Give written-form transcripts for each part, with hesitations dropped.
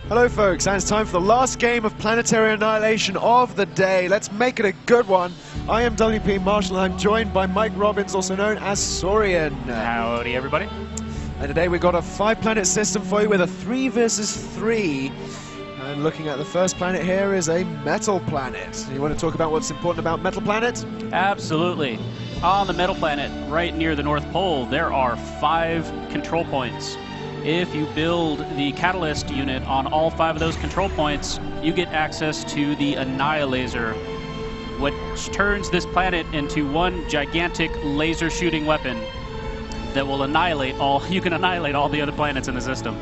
Hello folks, and it's time for the last game of Planetary Annihilation of the day. Let's make it a good one. I am WP Marshall, and I'm joined by Mike Robbins, also known as Sorian. Howdy everybody. And today we've got a 5-planet system for you with a 3 versus 3. And looking at the first planet here is a metal planet. You want to talk about what's important about metal planets? Absolutely. On the metal planet, right near the North Pole, there are 5 control points. If you build the catalyst unit on all 5 of those control points, you get access to the Annihilator, which turns this planet into one gigantic laser shooting weapon that will annihilate all, you can annihilate all the other planets in the system.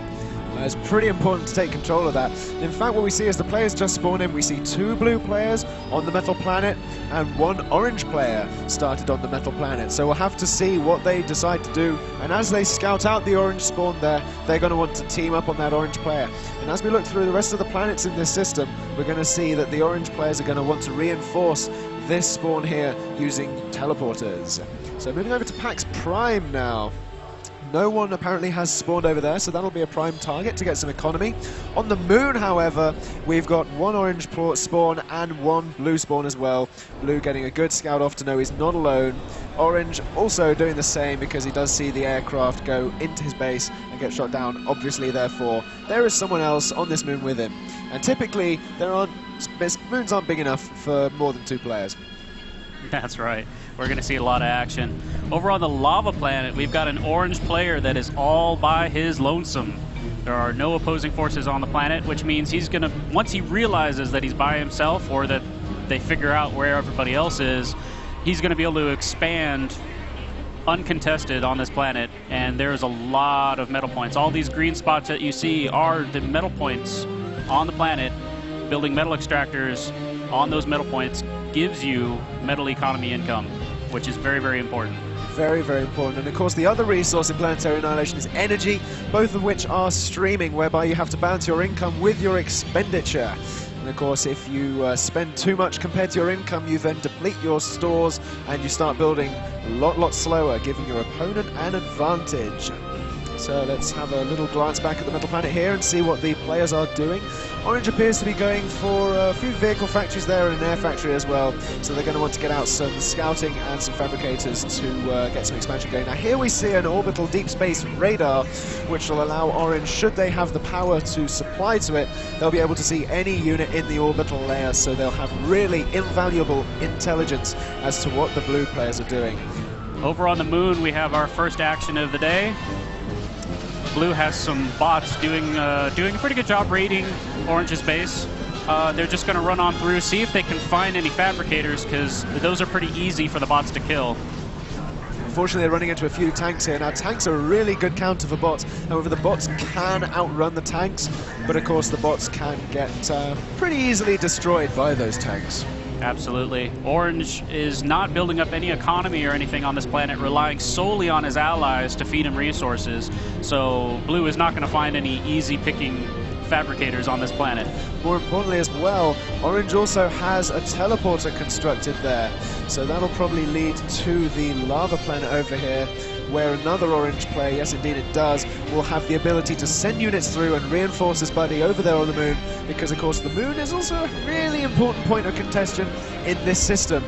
It's pretty important to take control of that. In fact, what we see is the players just spawn in. We see 2 blue players on the metal planet and 1 orange player started on the metal planet. So we'll have to see what they decide to do. And as they scout out the orange spawn there, they're going to want to team up on that orange player. And as we look through the rest of the planets in this system, we're going to see that the orange players are going to want to reinforce this spawn here using teleporters. So moving over to PAX Prime now. No one apparently has spawned over there, so that'll be a prime target to get some economy. On the moon, however, we've got 1 orange spawn and 1 blue spawn as well. Blue getting a good scout off to know he's not alone. Orange also doing the same because he does see the aircraft go into his base and get shot down. Obviously, therefore, there is someone else on this moon with him. And typically, moons aren't big enough for more than 2 players. That's right. We're going to see a lot of action. Over on the lava planet, we've got an orange player that is all by his lonesome. There are no opposing forces on the planet, which means he's going to, once he realizes that he's by himself or that they figure out where everybody else is, he's going to be able to expand uncontested on this planet, and there's a lot of metal points. All these green spots that you see are the metal points on the planet. Building metal extractors on those metal points gives you metal economy income, which is very, very important. Very, very important. And of course, the other resource in Planetary Annihilation is energy, both of which are streaming, whereby you have to balance your income with your expenditure. And of course, if you spend too much compared to your income, you then deplete your stores and you start building a lot slower, giving your opponent an advantage. So let's have a little glance back at the metal planet here and see what the players are doing. Orange appears to be going for a few vehicle factories there and an air factory as well. So they're going to want to get out some scouting and some fabricators to get some expansion going. Now here we see an orbital deep space radar, which will allow Orange, should they have the power to supply to it, they'll be able to see any unit in the orbital layer. So they'll have really invaluable intelligence as to what the blue players are doing. Over on the moon, we have our first action of the day. Blue has some bots doing a pretty good job raiding Orange's base. They're just going to run on through, see if they can find any fabricators, because those are pretty easy for the bots to kill. Unfortunately, they're running into a few tanks here. Now, tanks are a really good counter for bots. However, the bots can outrun the tanks, but of course the bots can get pretty easily destroyed by those tanks. Absolutely. Orange is not building up any economy or anything on this planet, relying solely on his allies to feed him resources. So Blue is not going to find any easy-picking fabricators on this planet. More importantly as well, Orange also has a teleporter constructed there. So that'll probably lead to the lava planet over here, where another orange player, yes indeed it does, will have the ability to send units through and reinforce his buddy over there on the moon, because of course the moon is also a really important point of contention in this system.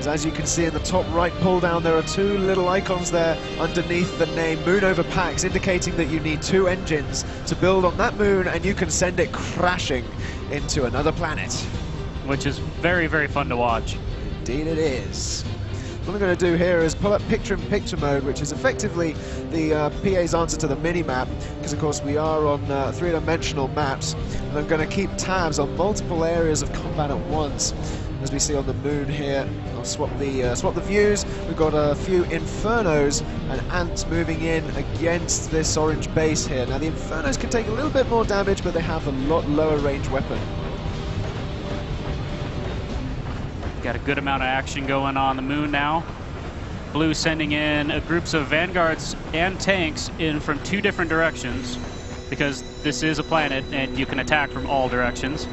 As you can see in the top right pull down, there are 2 little icons there underneath the name Moon over PAX, indicating that you need 2 engines to build on that moon, and you can send it crashing into another planet. Which is very, very fun to watch. Indeed it is. What I'm going to do here is pull up picture-in-picture mode, which is effectively the PA's answer to the mini-map, because of course we are on 3-dimensional maps, and I'm going to keep tabs on multiple areas of combat at once. As we see on the moon here, I'll swap the views. We've got a few infernos and ants moving in against this orange base here. Now the infernos can take a little bit more damage, but they have a lot lower range weapon. Got a good amount of action going on the moon now. Blue sending in groups of vanguards and tanks in from 2 different directions, because this is a planet and you can attack from all directions.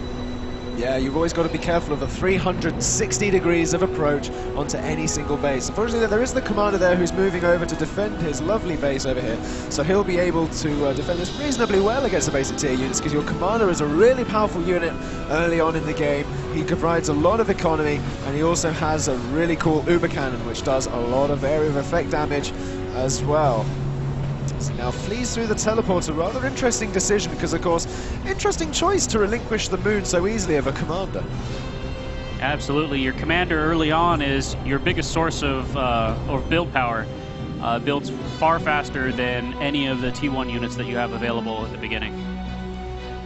Yeah, you've always got to be careful of the 360 degrees of approach onto any single base. Unfortunately, there is the commander there who's moving over to defend his lovely base over here, so he'll be able to defend this reasonably well against the basic tier units, because your commander is a really powerful unit early on in the game. He provides a lot of economy, and he also has a really cool Uber Cannon, which does a lot of area of effect damage as well. So now flees through the teleporter. Rather interesting decision, because of course, interesting choice to relinquish the moon so easily of a commander. Absolutely, your commander early on is your biggest source of build power. Builds far faster than any of the T1 units that you have available at the beginning.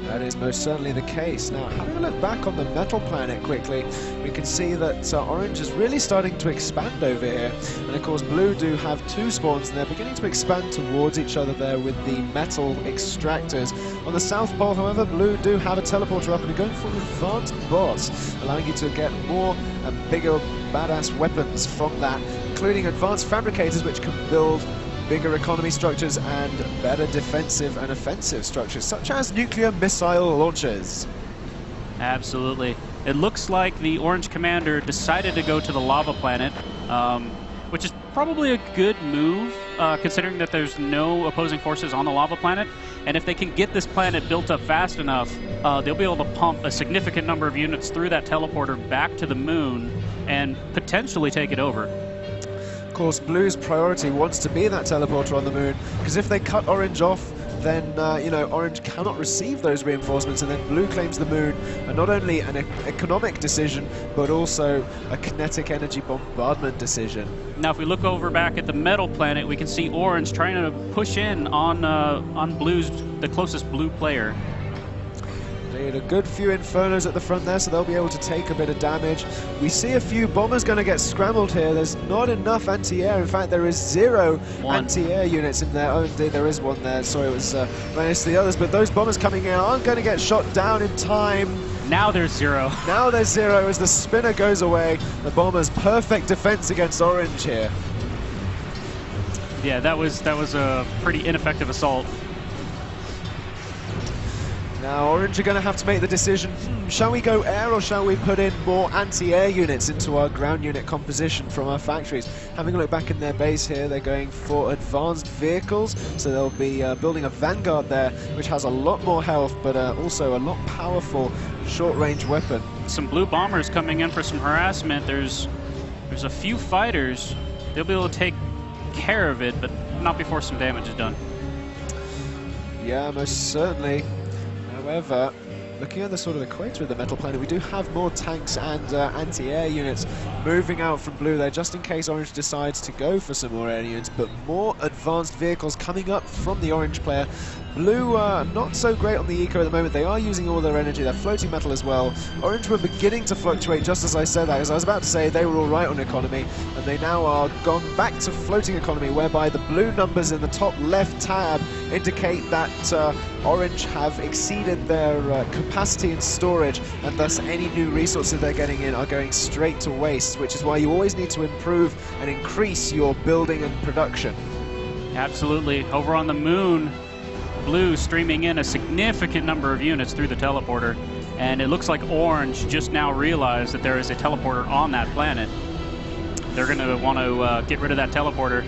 That is most certainly the case. Now, having a look back on the metal planet quickly, we can see that orange is really starting to expand over here. And of course, blue do have two spawns, and they're beginning to expand towards each other there with the metal extractors. On the south pole, however, blue do have a teleporter up and are going for advanced bots, allowing you to get more and bigger badass weapons from that, including advanced fabricators, which can build bigger economy structures and better defensive and offensive structures, such as nuclear missile launchers. Absolutely. It looks like the orange commander decided to go to the lava planet, which is probably a good move, considering that there's no opposing forces on the lava planet. And if they can get this planet built up fast enough, they'll be able to pump a significant number of units through that teleporter back to the moon and potentially take it over. Of course, blue's priority wants to be that teleporter on the moon, because if they cut orange off, then you know, orange cannot receive those reinforcements, and then blue claims the moon. And not only an economic decision, but also a kinetic energy bombardment decision. Now, if we look over back at the metal planet, we can see orange trying to push in on blue's, the closest blue player. They had a good few Infernos at the front there, so they'll be able to take a bit of damage. We see a few bombers going to get scrambled here. There's not enough anti-air. In fact, there is zero anti-air units in there. Oh, indeed, there is one there. Sorry, it was minus the others. But those bombers coming in aren't going to get shot down in time. Now there's zero. Now there's zero as the spinner goes away. The bombers' perfect defense against orange here. Yeah, that was a pretty ineffective assault. Now, orange are going to have to make the decision, shall we go air or shall we put in more anti-air units into our ground unit composition from our factories? Having a look back in their base here, they're going for advanced vehicles, so they'll be building a Vanguard there, which has a lot more health, but also a lot powerful short-range weapon. Some blue bombers coming in for some harassment. There's a few fighters. They'll be able to take care of it, but not before some damage is done. Yeah, most certainly. However, looking at the sort of equator of the metal planet, we do have more tanks and anti-air units moving out from blue there, just in case orange decides to go for some more air units, but more advanced vehicles coming up from the orange player. Blue not so great on the eco at the moment. They are using all their energy. They're floating metal as well. Orange were beginning to fluctuate just as I said that, as I was about to say they were all right on economy, and they now are gone back to floating economy, whereby the blue numbers in the top left tab indicate that orange have exceeded their capacity in storage, and thus any new resources they're getting in are going straight to waste, which is why you always need to improve and increase your building and production. Absolutely. Over on the moon, blue streaming in a significant number of units through the teleporter, and it looks like orange just now realized that there is a teleporter on that planet. They're going to want to get rid of that teleporter.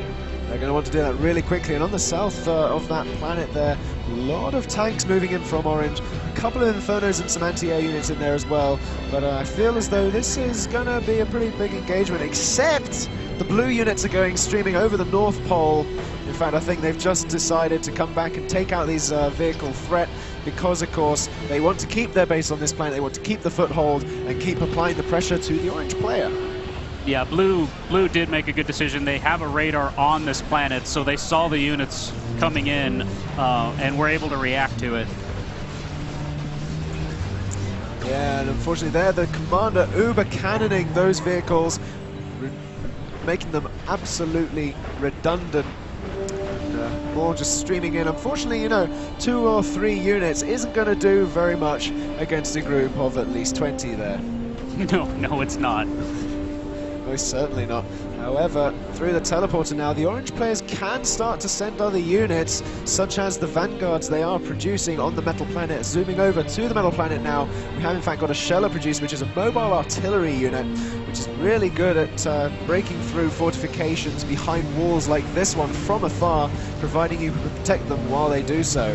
They're going to want to do that really quickly, and on the south of that planet there, a lot of tanks moving in from orange, a couple of Infernos and some anti-air units in there as well, but I feel as though this is going to be a pretty big engagement, except the blue units are going streaming over the North Pole. In fact, I think they've just decided to come back and take out these vehicle threat, because of course they want to keep their base on this planet, they want to keep the foothold and keep applying the pressure to the orange player. Yeah, blue did make a good decision. They have a radar on this planet, so they saw the units coming in and were able to react to it. Yeah, and unfortunately there, the commander uber cannoning those vehicles, making them absolutely redundant. And, more just streaming in. Unfortunately, you know, 2 or 3 units isn't going to do very much against a group of at least 20 there. No, it's not. Most certainly not. However, through the teleporter now, the orange players can start to send other units, such as the vanguards they are producing on the metal planet. Zooming over to the metal planet now, we have in fact got a sheller produced, which is a mobile artillery unit, which is really good at breaking through fortifications behind walls like this one from afar, providing you can protect them while they do so.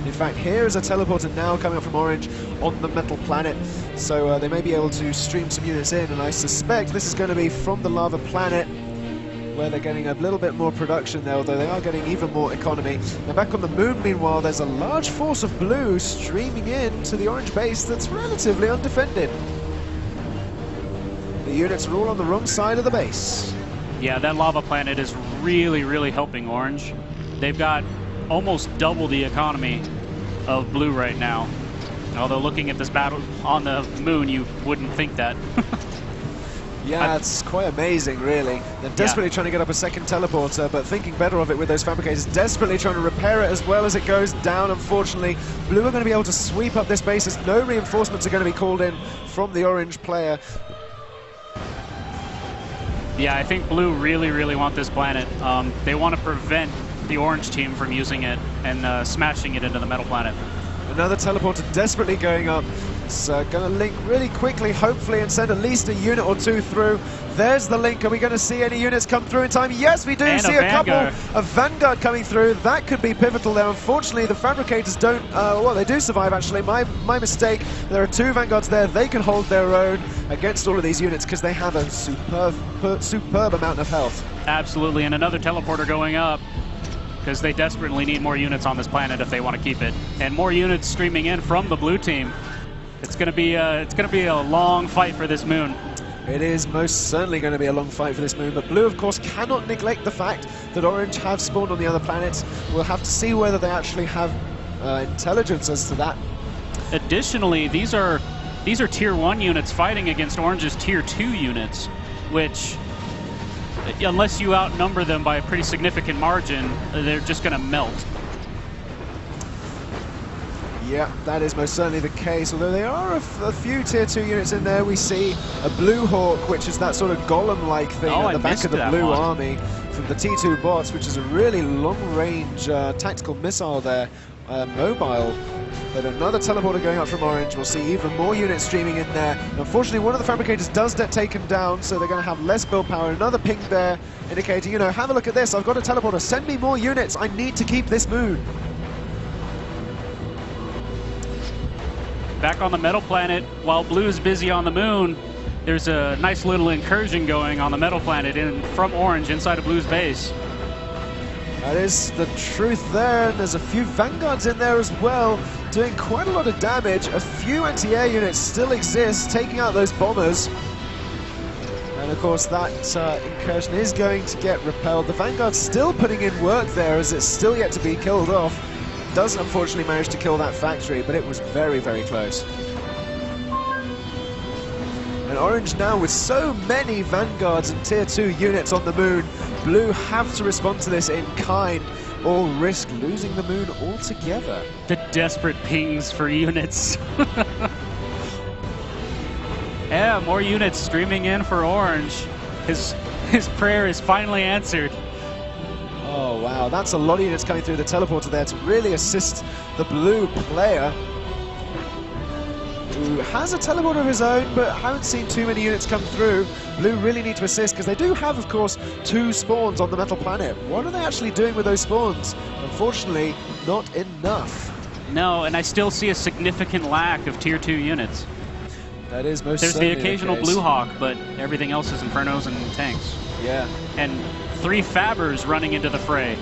In fact, here is a teleporter now coming up from orange on the metal planet, so they may be able to stream some units in, and I suspect this is going to be from the lava planet, where they're getting a little bit more production there, although they are getting even more economy. Now back on the moon, meanwhile, there's a large force of blue streaming in to the orange base that's relatively undefended. The units are all on the wrong side of the base. Yeah, that lava planet is really, really helping orange. They've got almost double the economy of blue right now. Although looking at this battle on the moon, you wouldn't think that. Yeah, it's quite amazing, really. They're desperately trying to get up a second teleporter, but thinking better of it with those fabricators, desperately trying to repair it as well as it goes down. Unfortunately, blue are going to be able to sweep up this base as no reinforcements are going to be called in from the orange player. Yeah, I think blue really, really want this planet. They want to prevent the orange team from using it and smashing it into the metal planet. Another teleporter desperately going up. It's going to link really quickly, hopefully, and send at least a unit or two through. There's the link. Are we going to see any units come through in time? Yes, we do and see a couple of Vanguard coming through. That could be pivotal there. Unfortunately, the fabricators don't, well, they do survive, actually. My mistake. There are two Vanguards there. They can hold their own against all of these units because they have a superb amount of health. Absolutely, and another teleporter going up, because they desperately need more units on this planet if they want to keep it, and more units streaming in from the blue team. It's going to be a long fight for this moon. It is most certainly going to be a long fight for this moon, but blue, of course, cannot neglect the fact that orange have spawned on the other planets. We'll have to see whether they actually have intelligence as to that. Additionally, these are tier 1 units fighting against orange's tier 2 units, which, unless you outnumber them by a pretty significant margin, they're just going to melt. Yeah, that is most certainly the case, although there are a few tier 2 units in there. We see a Blue Hawk, which is that sort of golem-like thing at the back of the blue army from the T2 bots, which is a really long-range tactical missile there, mobile. But another teleporter going up from orange. We'll see even more units streaming in there. Unfortunately, one of the fabricators does get taken down, so they're going to have less build power. Another ping there indicating, you know, have a look at this. I've got a teleporter. Send me more units. I need to keep this moon. Back on the metal planet, while blue's busy on the moon, there's a nice little incursion going on the metal planet from orange inside of blue's base. That is the truth there, and there's a few Vanguards in there as well, doing quite a lot of damage. A few anti-air units still exist, taking out those bombers. And of course that incursion is going to get repelled. The Vanguard's still putting in work there as it's still yet to be killed off. Doesn't unfortunately manage to kill that factory, but it was very, very close. And orange now with so many Vanguards and tier 2 units on the moon, blue have to respond to this in kind or risk losing the moon altogether. The desperate pings for units. Yeah, more units streaming in for orange. His prayer is finally answered. Oh wow, that's a lot of units coming through the teleporter there to really assist the blue player, who has a teleporter of his own, but haven't seen too many units come through. Blue really need to assist, because they do have, of course, 2 spawns on the metal planet. What are they actually doing with those spawns? Unfortunately, not enough. No, and I still see a significant lack of tier 2 units. That is most There's certainly the occasional the case. Blue Hawk, but everything else is Infernos and tanks. Yeah. And 3 Fabbers running into the fray.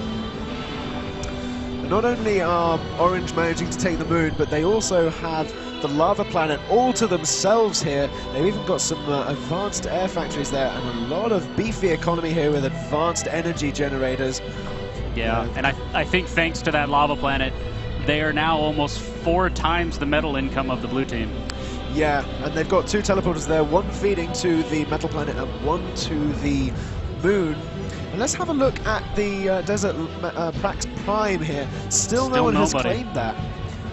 Not only are orange managing to take the moon, but they also have the lava planet all to themselves here. They've even got some advanced air factories there, and a lot of beefy economy here with advanced energy generators. Yeah, and I think thanks to that lava planet, they are now almost 4 times the metal income of the blue team. Yeah, and they've got 2 teleporters there, one feeding to the metal planet and one to the moon. And let's have a look at the desert PAX Prime here. Still no one has claimed that.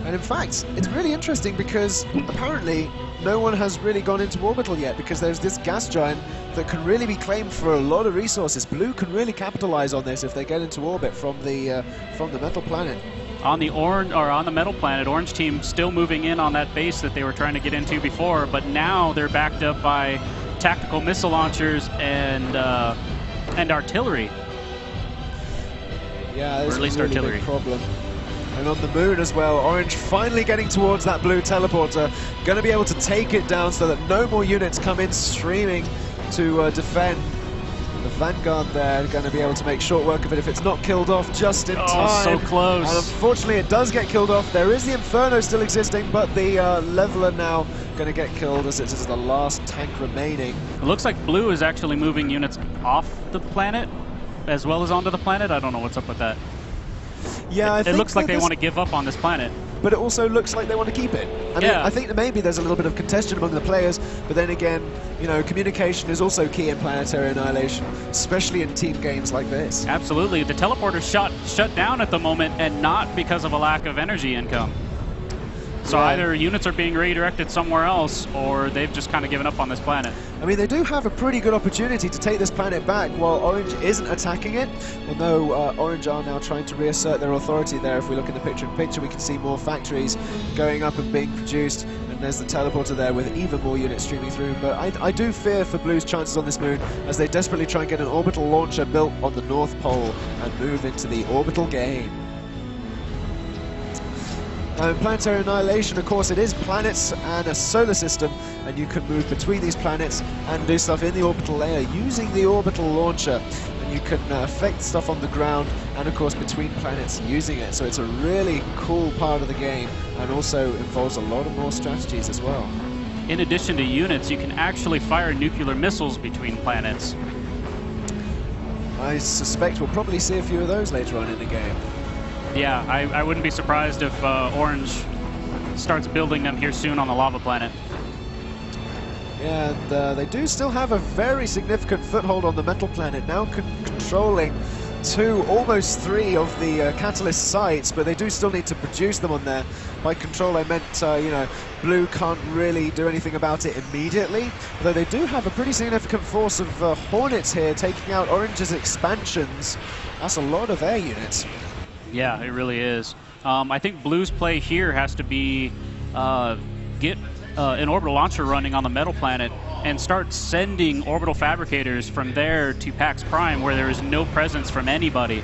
And in fact, it's really interesting because apparently no one has really gone into orbital yet, because there's this gas giant that can really be claimed for a lot of resources. Blue can really capitalize on this if they get into orbit from the metal planet. On the on the metal planet, Orange team still moving in on that base that they were trying to get into before, but now they're backed up by tactical missile launchers and artillery. Yeah, that's or at least a really artillery big problem. And on the moon as well, Orange finally getting towards that blue teleporter, going to be able to take it down so that no more units come in streaming to defend. The Vanguard there going to be able to make short work of it if it's not killed off just in time. So close. And unfortunately it does get killed off. There is the Inferno still existing, but the Leveler now going to get killed as it is the last tank remaining. It looks like Blue is actually moving units off the planet as well as onto the planet. I don't know what's up with that. Yeah, it looks like they want to give up on this planet. But it also looks like they want to keep it. I mean, I think that maybe there's a little bit of contention among the players, but then again, you know, communication is also key in Planetary Annihilation, especially in team games like this. Absolutely. The teleporter's shut down at the moment, and not because of a lack of energy income. So either units are being redirected somewhere else, or they've just kind of given up on this planet. I mean, they do have a pretty good opportunity to take this planet back while Orange isn't attacking it, although Orange are now trying to reassert their authority there. If we look in the picture-in-picture, we can see more factories going up and being produced, and there's the teleporter there with even more units streaming through. But I do fear for Blue's chances on this moon as they desperately try and get an orbital launcher built on the North Pole and move into the orbital game. Planetary Annihilation, of course, it is planets and a solar system, and you can move between these planets and do stuff in the orbital layer using the orbital launcher, and you can affect stuff on the ground and, of course, between planets using it. So it's a really cool part of the game, and also involves a lot of more strategies as well. In addition to units, you can actually fire nuclear missiles between planets. I suspect we'll probably see a few of those later on in the game. Yeah, I wouldn't be surprised if Orange starts building them here soon on the lava planet. Yeah, and they do still have a very significant foothold on the metal planet, now controlling almost three of the catalyst sites, but they do still need to produce them on there. By control, I meant, you know, Blue can't really do anything about it immediately, though they do have a pretty significant force of Hornets here, taking out Orange's expansions. That's a lot of air units. Yeah, it really is. I think Blue's play here has to be get an orbital launcher running on the metal planet and start sending orbital fabricators from there to PAX Prime where there is no presence from anybody.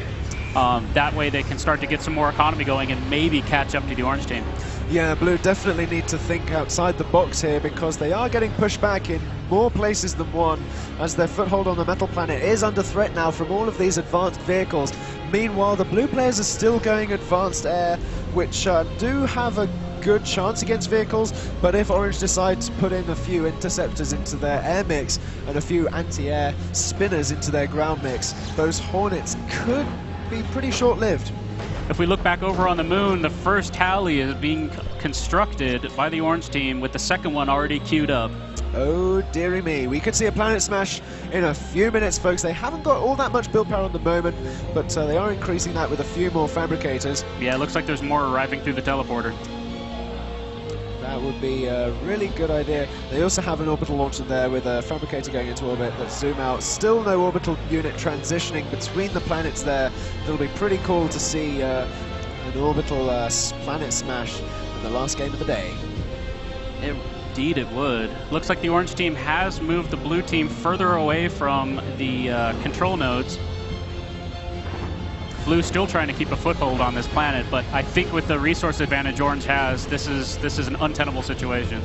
That way they can start to get some more economy going and maybe catch up to the Orange team. Yeah, Blue definitely need to think outside the box here, because they are getting pushed back in more places than one, as their foothold on the metal planet is under threat now from all of these advanced vehicles. Meanwhile, the Blue players are still going advanced air, which do have a good chance against vehicles, but if Orange decide to put in a few interceptors into their air mix and a few anti-air spinners into their ground mix, those Hornets could be pretty short-lived. If we look back over on the moon, the first tally is being constructed by the Orange team, with the second one already queued up. Oh dearie me, we could see a planet smash in a few minutes, folks. They haven't got all that much build power at the moment, but they are increasing that with a few more fabricators. Yeah, it looks like there's more arriving through the teleporter. That would be a really good idea. They also have an orbital launcher there with a fabricator going into orbit. Let's zoom out. Still no orbital unit transitioning between the planets there. It'll be pretty cool to see an orbital planet smash in the last game of the day. Indeed it would. Looks like the Orange team has moved the Blue team further away from the control nodes. Blue's still trying to keep a foothold on this planet, but I think with the resource advantage Orange has, this is an untenable situation.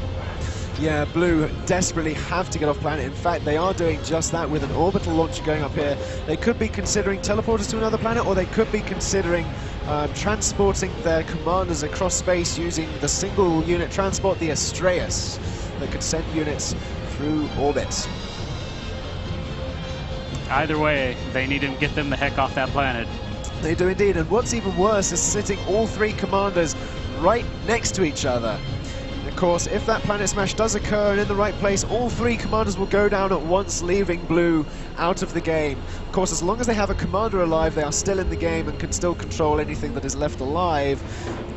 Yeah, Blue desperately have to get off planet. In fact, they are doing just that with an orbital launcher going up here. They could be considering teleporters to another planet, or they could be considering transporting their commanders across space using the single unit transport, the Astreus, that could send units through orbit. Either way, they need to get them the heck off that planet. They do indeed, and what's even worse is sitting all three commanders right next to each other. Of course, if that planet smash does occur and in the right place, all three commanders will go down at once, leaving Blue out of the game. Of course, as long as they have a commander alive, they are still in the game and can still control anything that is left alive.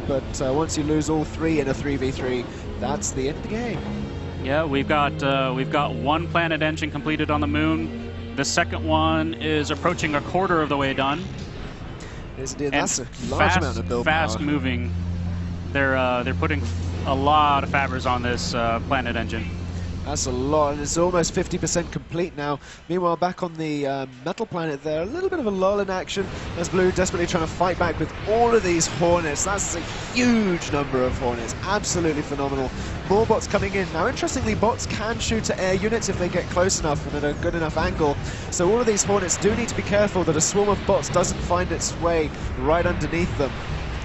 But once you lose all three in a 3v3, that's the end of the game. Yeah, we've got one planet engine completed on the moon. The second one is approaching a quarter of the way done. Yes, indeed. That's a large amount of build fast power. moving. They're putting a lot of fabbers on this planet engine. That's a lot, and it's almost 50% complete now. Meanwhile, back on the metal planet there, a little bit of a lull in action as Blue desperately trying to fight back with all of these Hornets. That's a huge number of Hornets, absolutely phenomenal. More bots coming in. Now, interestingly, bots can shoot at air units if they get close enough and at a good enough angle. So all of these Hornets do need to be careful that a swarm of bots doesn't find its way right underneath them.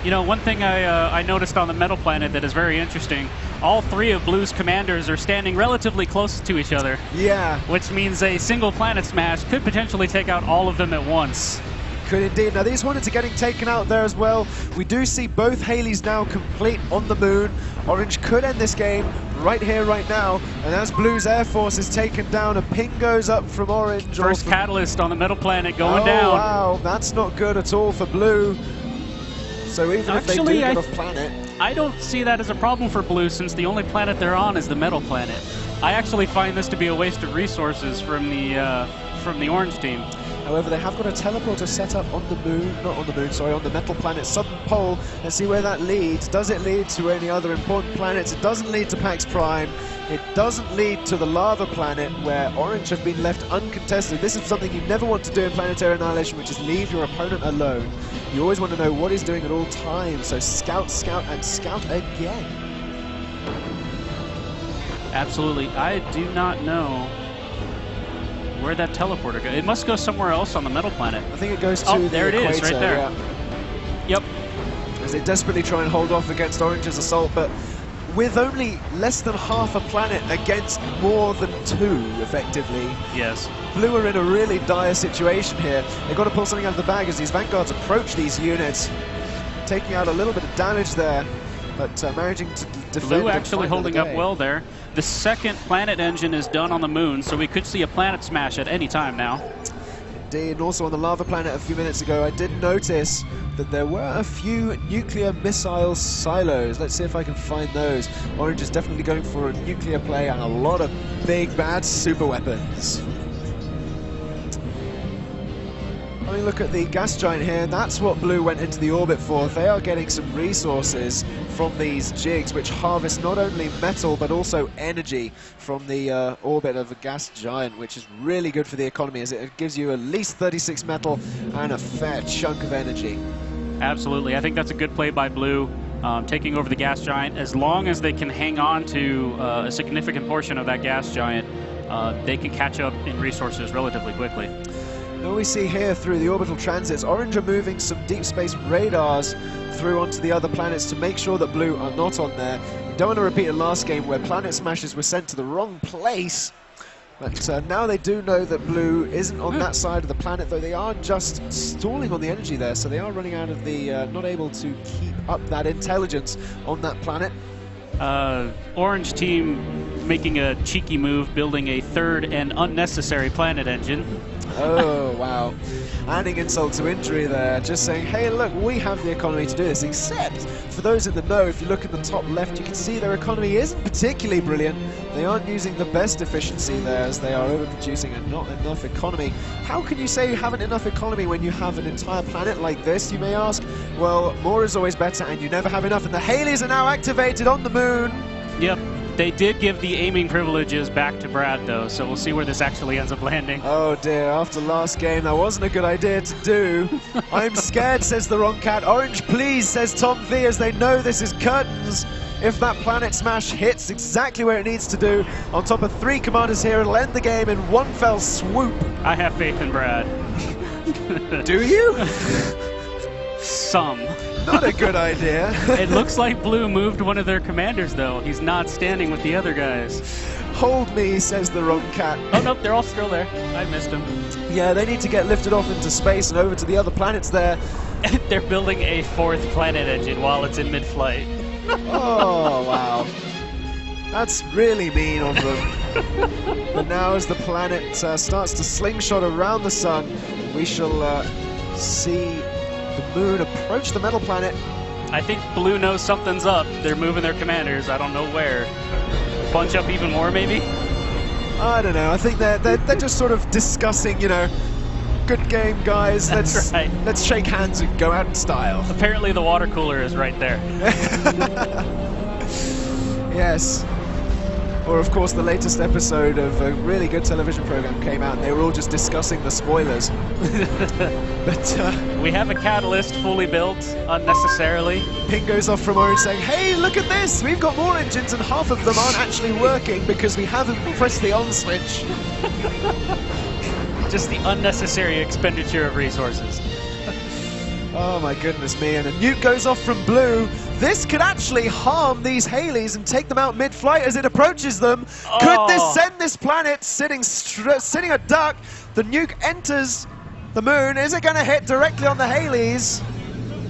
You know, one thing I noticed on the metal planet that is very interesting, all three of Blue's commanders are standing relatively close to each other. Yeah. Which means a single planet smash could potentially take out all of them at once. Could indeed. Now, these Hornets are getting taken out there as well. We do see both Haleys now complete on the moon. Orange could end this game right here, right now. And as Blue's Air Force is taken down, a ping goes up from Orange. First catalyst on the metal planet going down. Oh, wow. That's not good at all for Blue. So even if they do get off planet... I don't see that as a problem for Blue, since the only planet they're on is the metal planet. I actually find this to be a waste of resources from the Orange team. However, they have got a teleporter set up on the moon, not on the moon, sorry, on the metal planet southern pole. Let's see where that leads. Does it lead to any other important planets? It doesn't lead to PAX Prime. It doesn't lead to the lava planet, where Orange have been left uncontested. This is something you never want to do in Planetary Annihilation, which is leave your opponent alone. You always want to know what he's doing at all times, so scout, scout, and scout again. Absolutely. I do not know where that teleporter goes. It must go somewhere else on the metal planet. I think it goes to the there it equator, is, right there. Yeah. Yep. As they desperately try and hold off against Orange's assault, but with only less than half a planet against more than two, effectively. Yes. Blue are in a really dire situation here. They've got to pull something out of the bag as these Vanguards approach these units, taking out a little bit of damage there, but managing to defend. Blue actually holding up well there. The second planet engine is done on the moon, so we could see a planet smash at any time now. Indeed, and also on the lava planet a few minutes ago, I did notice that there were a few nuclear missile silos. Let's see if I can find those. Orange is definitely going for a nuclear play and a lot of big bad super weapons. I mean, look at the gas giant here. That's what Blue went into the orbit for. They are getting some resources from these jigs, which harvest not only metal but also energy from the orbit of a gas giant, which is really good for the economy, as it gives you at least 36 metal and a fair chunk of energy. Absolutely. I think that's a good play by Blue, taking over the gas giant. As long as they can hang on to a significant portion of that gas giant, they can catch up in resources relatively quickly. Now we see here through the orbital transits, Orange are moving some deep space radars through onto the other planets to make sure that Blue are not on there. We don't want to repeat a last game where planet smashes were sent to the wrong place, but now they do know that Blue isn't on that side of the planet, though they are just stalling on the energy there, so they are running out of the, not able to keep up that intelligence on that planet. Orange team making a cheeky move, building a third and unnecessary planet engine. Oh, wow. Adding insult to injury there, just saying, hey, look, we have the economy to do this, except for those in the know, if you look at the top left, you can see their economy isn't particularly brilliant. They aren't using the best efficiency there, as they are overproducing and not enough economy. How can you say you haven't enough economy when you have an entire planet like this, you may ask? Well, more is always better, and you never have enough, and the Haleys are now activated on the moon. Yep. They did give the aiming privileges back to Brad, though, so we'll see where this actually ends up landing. Oh dear, after last game, that wasn't a good idea to do. I'm scared, says TheWrongCat. Orange, please, says Tom V, as they know this is curtains. If that planet smash hits exactly where it needs to do, on top of 3 commanders here, it'll end the game in one fell swoop. I have faith in Brad. Do you? Some. Not a good idea. It looks like Blue moved one of their commanders, though. He's not standing with the other guys. Hold me, says TheWrongCat. Oh, nope, they're all still there. I missed him. Yeah, they need to get lifted off into space and over to the other planets there. They're building a 4th planet engine while it's in mid-flight. Oh, wow. That's really mean of them. But now as the planet starts to slingshot around the sun, we shall see the moon approach the metal planet. I think Blue knows something's up. They're moving their commanders. I don't know where. bunch up even more, maybe? I don't know. I think they're just sort of discussing, you know, good game, guys. That's right. Let's shake hands and go out in style. Apparently the water cooler is right there. Yes. Or, of course, the latest episode of a really good television program came out, and they were all just discussing the spoilers. But we have a catalyst fully built unnecessarily. ping goes off from Orange saying, hey, look at this! We've got more engines, and half of them aren't actually working because we haven't pressed the on switch. Just the unnecessary expenditure of resources. Oh my goodness me, and a nuke goes off from blue. This could actually harm these Haleys and take them out mid-flight as it approaches them. Oh. Could this send this planet sitting a duck? The nuke enters the moon. Is it going to hit directly on the Haleys?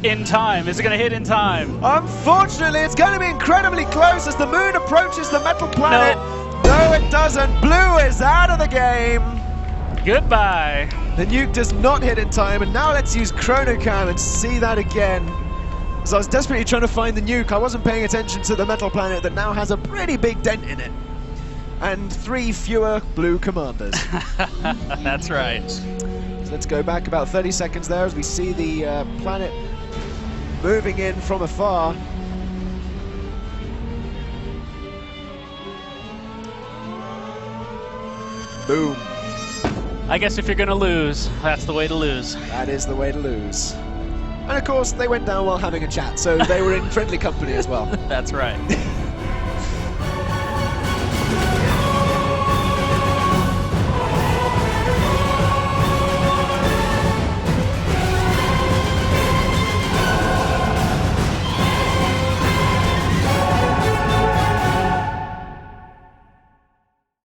In time. Is it going to hit in time? Unfortunately, it's going to be incredibly close as the moon approaches the metal planet. No, it doesn't. Blue is out of the game. Goodbye. The nuke does not hit in time, and now let's use ChronoCam and see that again. So I was desperately trying to find the nuke. I wasn't paying attention to the metal planet that now has a pretty big dent in it. And 3 fewer blue commanders. That's right. So let's go back about 30 seconds there as we see the planet moving in from afar. Boom. I guess if you're going to lose, that's the way to lose. That is the way to lose. And of course, they went down while having a chat, so they were in friendly company as well. That's right.